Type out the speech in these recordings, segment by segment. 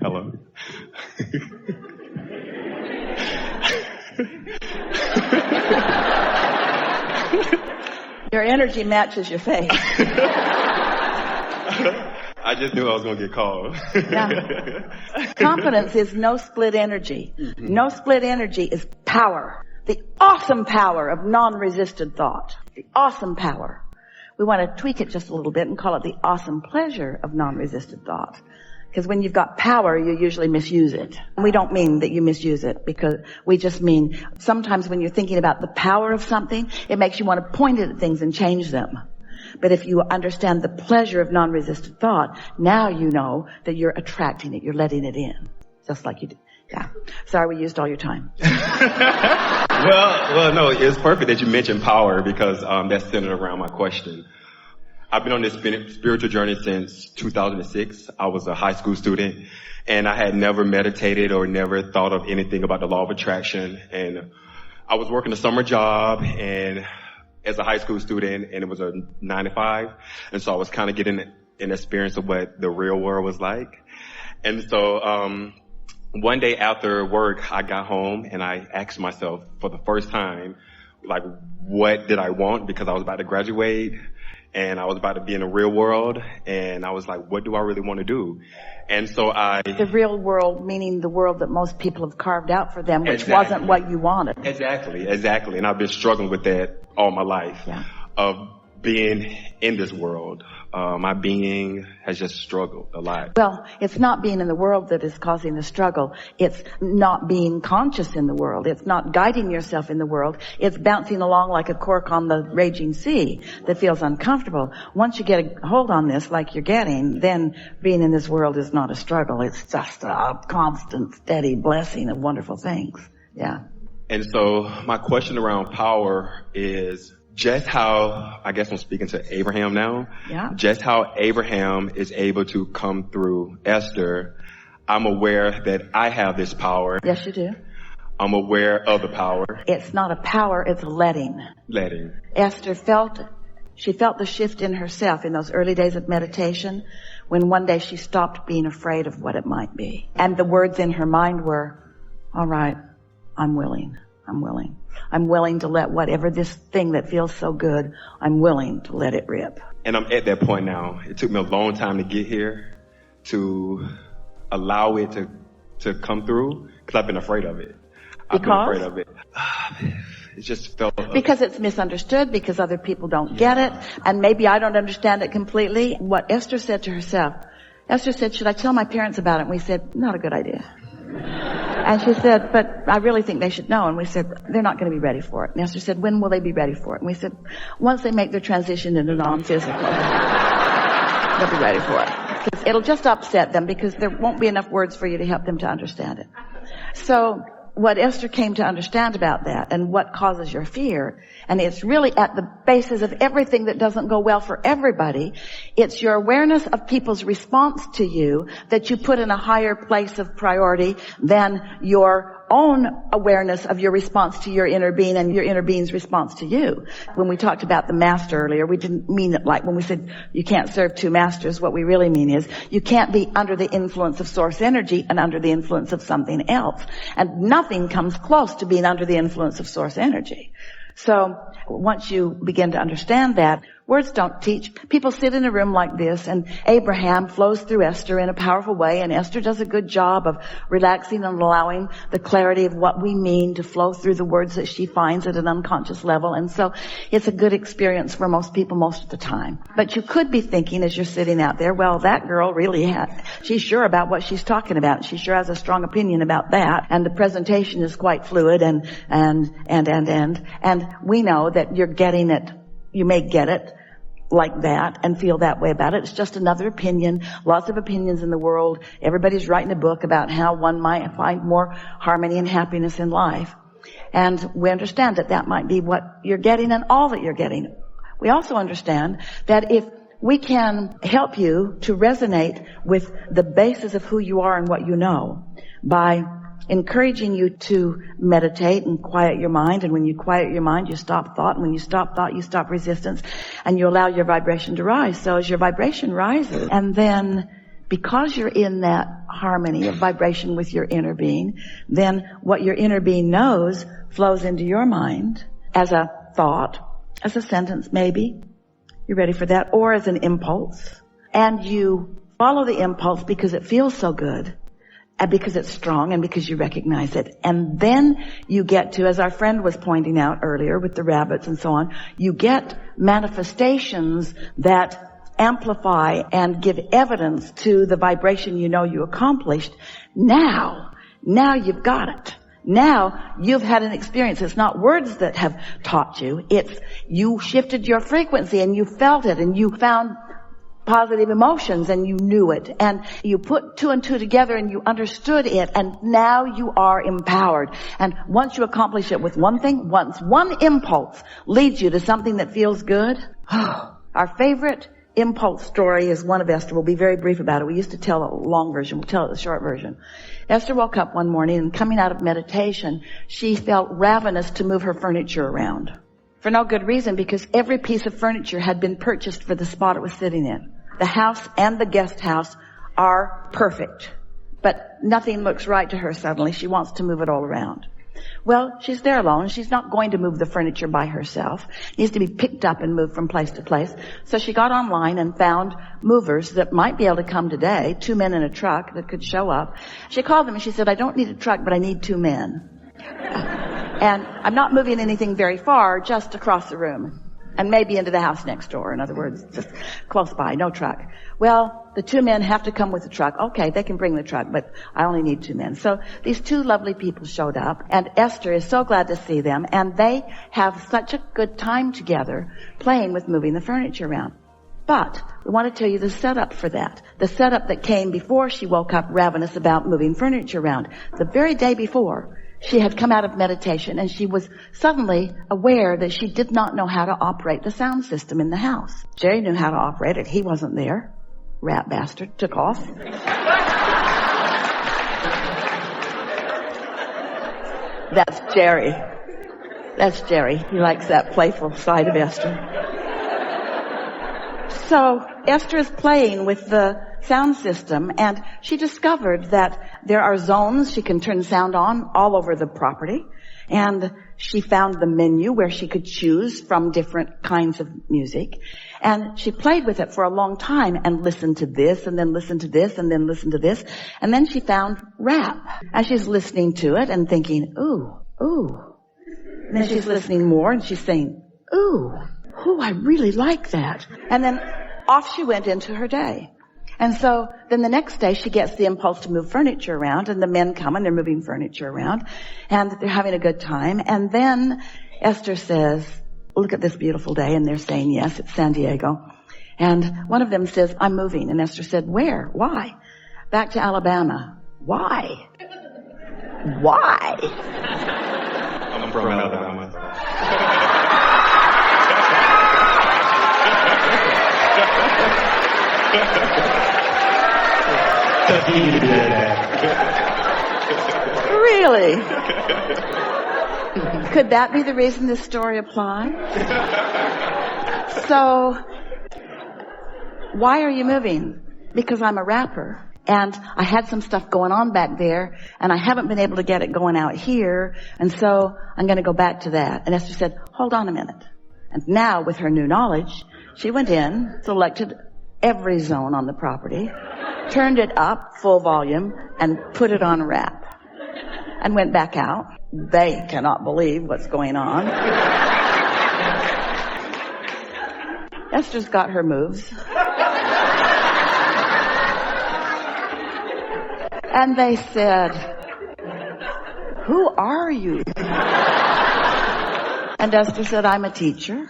Hello. Your energy matches your face. I just knew I was going to get called. Yeah. Confidence is no split energy. No split energy is power. The awesome power of non-resisted thought. The awesome power. We want to tweak it just a little bit and call it the awesome pleasure of non-resisted thought. Because when you've got power, you usually misuse it. And we don't mean that you misuse it, because we just mean sometimes when you're thinking about the power of something, it makes you want to point it at things and change them. But if you understand the pleasure of non-resisted thought, now you know that you're attracting it, you're letting it in. Just like you did. Yeah. Sorry we used all your time. Well, no, it's perfect that you mentioned power, because that's centered around my question. I've been on this spiritual journey since 2006. I was a high school student, and I had never meditated or never thought of anything about the law of attraction. And I was working a summer job and as a high school student, and it was a 9 to 5. And so I was kind of getting an experience of what the real world was like. And so, one day after work, I got home and I asked myself for the first time, like, what did I want? Because I was about to graduate and I was about to be in the real world. And I was like, what do I really want to do? And so The real world, meaning the world that most people have carved out for them, which wasn't what you wanted. Exactly. And I've been struggling with that all my life, of being in this world. My being has just struggled a lot. Well, it's not being in the world that is causing the struggle. It's not being conscious in the world. It's not guiding yourself in the world. It's bouncing along like a cork on the raging sea that feels uncomfortable. Once you get a hold on this like you're getting, then being in this world is not a struggle. It's just a constant, steady blessing of wonderful things. Yeah. And so my question around power is just how, I guess I'm speaking to Abraham now, just how Abraham is able to come through Esther. I'm aware that I have this power. Yes, you do. I'm aware of the power. It's not a power, it's a letting. Letting. Esther felt the shift in herself in those early days of meditation, when one day she stopped being afraid of what it might be. And the words in her mind were, all right, I'm willing. I'm willing to let whatever this thing that feels so good, I'm willing to let it rip. And I'm at that point now. It took me a long time to get here, to allow it to come through, because I've been afraid of it. I've been afraid of it. It just felt... Because it's misunderstood, because other people don't get it, and maybe I don't understand it completely. What Esther said to herself, Esther said, should I tell my parents about it? And we said, not a good idea. And she said, but I really think they should know. And we said, they're not going to be ready for it. And Esther said, when will they be ready for it? And we said, once they make their transition into non-physical, they'll be ready for it. Because it'll just upset them, because there won't be enough words for you to help them to understand it. So what Esther came to understand about that, and what causes your fear, and it's really at the basis of everything that doesn't go well for everybody, it's your awareness of people's response to you that you put in a higher place of priority than your own awareness of your response to your inner being and your inner being's response to you. When we talked about the master earlier, we didn't mean it like when we said you can't serve two masters. What we really mean is you can't be under the influence of source energy and under the influence of something else. And nothing comes close to being under the influence of source energy. So once you begin to understand that, words don't teach. People sit in a room like this, and Abraham flows through Esther in a powerful way, and Esther does a good job of relaxing and allowing the clarity of what we mean to flow through the words that she finds at an unconscious level. And so it's a good experience for most people most of the time. But you could be thinking as you're sitting out there, well, that girl really she's sure about what she's talking about. She sure has a strong opinion about that. And the presentation is quite fluid and we know that you're getting it. You may get it like that and feel that way about it. It's just another opinion. Lots of opinions in the world. Everybody's writing a book about how one might find more harmony and happiness in life. And we understand that that might be what you're getting and all that you're getting. We also understand that if we can help you to resonate with the basis of who you are and what you know by encouraging you to meditate and quiet your mind. And when you quiet your mind, you stop thought. And when you stop thought, you stop resistance, and you allow your vibration to rise. So as your vibration rises, and then because you're in that harmony of vibration with your inner being, then what your inner being knows flows into your mind as a thought, as a sentence maybe. You ready for that? Or as an impulse. And you follow the impulse because it feels so good, and because it's strong, and because you recognize it. And then you get to, as our friend was pointing out earlier with the rabbits and so on, you get manifestations that amplify and give evidence to the vibration you know you accomplished. Now you've got it. Now you've had an experience. It's not words that have taught you. It's you shifted your frequency and you felt it and you found positive emotions and you knew it and you put two and two together and you understood it, and now you are empowered. And once you accomplish it with one thing, once one impulse leads you to something that feels good, our favorite impulse story is one of Esther. We'll be very brief about it. We used to tell a long version. We'll tell it the short version. Esther woke up one morning and coming out of meditation, she felt ravenous to move her furniture around. For no good reason, because every piece of furniture had been purchased for the spot it was sitting in. The house and the guest house are perfect, but nothing looks right to her suddenly. She wants to move it all around. Well, she's there alone. She's not going to move the furniture by herself. It needs to be picked up and moved from place to place. So she got online and found movers that might be able to come today, 2 men in a truck that could show up. She called them and she said, I don't need a truck, but I need 2 men. And I'm not moving anything very far, just across the room. And maybe into the house next door. In other words, just close by, no truck. Well, the 2 men have to come with the truck. Okay, they can bring the truck, but I only need 2 men. So these 2 lovely people showed up, and Esther is so glad to see them, and they have such a good time together playing with moving the furniture around. But we want to tell you the setup for that. The setup that came before she woke up ravenous about moving furniture around. The very day before, she had come out of meditation and she was suddenly aware that she did not know how to operate the sound system in the house. Jerry knew how to operate it. He wasn't there. Rat bastard. Took off. That's Jerry. That's Jerry. He likes that playful side of Esther. So Esther is playing with the sound system, and she discovered that there are zones she can turn sound on all over the property, and she found the menu where she could choose from different kinds of music, and she played with it for a long time and listened to this and then listened to this and then listened to this, and then she found rap, and she's listening to it and thinking, ooh, ooh, and then she's listening more and she's saying, ooh, I really like that, and then off she went into her day. And so then the next day she gets the impulse to move furniture around, and the men come and they're moving furniture around and they're having a good time. And then Esther says, look at this beautiful day. And they're saying, yes, it's San Diego. And one of them says, I'm moving. And Esther said, where? Why? Back to Alabama. Why? Why? I'm from Alabama. Really? Could that be the reason this story applies? So, why are you moving? Because I'm a rapper. And I had some stuff going on back there, and I haven't been able to get it going out here, and so I'm going to go back to that. And Esther said, hold on a minute. And now, with her new knowledge, she went in, selected every zone on the property, turned it up, full volume, and put it on rap. And went back out. They cannot believe what's going on. Esther's got her moves. And they said, who are you? And Esther said, I'm a teacher.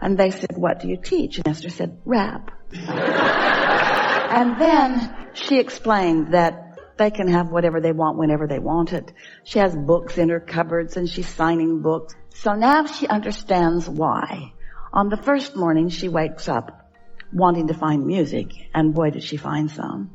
And they said, what do you teach? And Esther said, rap. And then she explained that they can have whatever they want whenever they want it. She has books in her cupboards and she's signing books. So now she understands why. On the first morning she wakes up wanting to find music, and boy did she find some.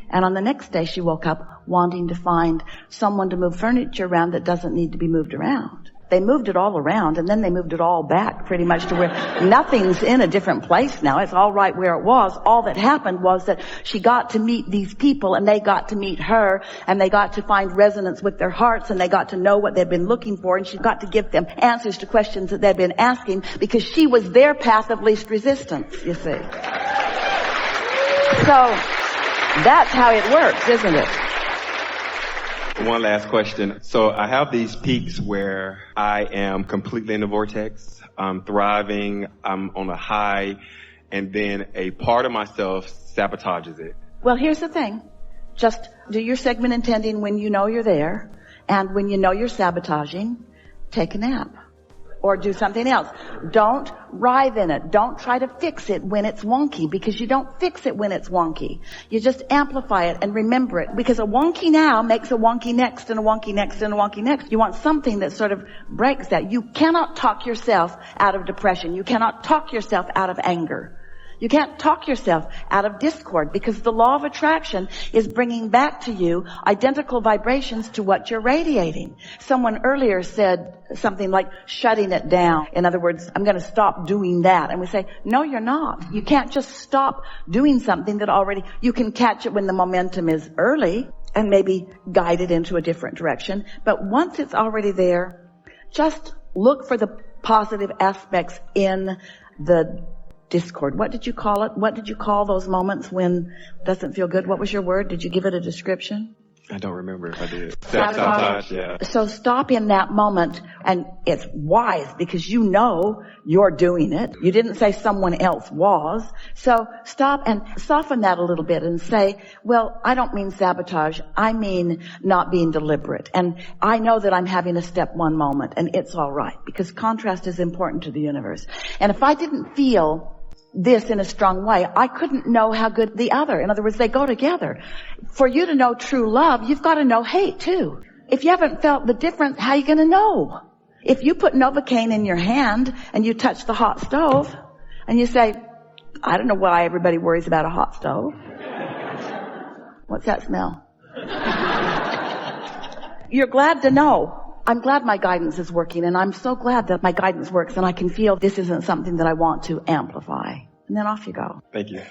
And on the next day she woke up wanting to find someone to move furniture around that doesn't need to be moved around. They moved it all around, and then they moved it all back pretty much to where nothing's in a different place now. It's all right where it was. All that happened was that she got to meet these people, and they got to meet her, and they got to find resonance with their hearts, and they got to know what they'd been looking for, and she got to give them answers to questions that they'd been asking, because she was their path of least resistance, you see. So that's how it works, isn't it? One last question. So I have these peaks where I am completely in the vortex. I'm thriving. I'm on a high. And then a part of myself sabotages it. Well, here's the thing. Just do your segment intending when you know you're there. And when you know you're sabotaging, take a nap. Or do something else. Don't writhe in it. Don't try to fix it when it's wonky, because you don't fix it when it's wonky. You just amplify it and remember it, because a wonky now makes a wonky next and a wonky next and a wonky next. You want something that sort of breaks that. You cannot talk yourself out of depression. You cannot talk yourself out of anger. You can't talk yourself out of discord, because the law of attraction is bringing back to you identical vibrations to what you're radiating. Someone earlier said something like shutting it down. In other words, I'm going to stop doing that. And we say, no, you're not. You can't just stop doing something that already, you can catch it when the momentum is early and maybe guide it into a different direction. But once it's already there, just look for the positive aspects in the discord. What did you call it? What did you call those moments when it doesn't feel good? What was your word? Did you give it a description? I don't remember if I did. Sabotage. Yeah. So stop in that moment, and it's wise because you know you're doing it. You didn't say someone else was. So stop and soften that a little bit and say, well, I don't mean sabotage. I mean not being deliberate. And I know that I'm having a step one moment, and it's all right, because contrast is important to the universe. And if I didn't feel this in a strong way, I couldn't know how good the other. In other words, they go together. For you to know true love, you've got to know hate too. If you haven't felt the difference, how are you going to know? If you put Novocaine in your hand and you touch the hot stove and you say, I don't know why everybody worries about a hot stove. What's that smell? You're glad to know. I'm glad my guidance is working, and I'm so glad that my guidance works, and I can feel this isn't something that I want to amplify. And then off you go. Thank you.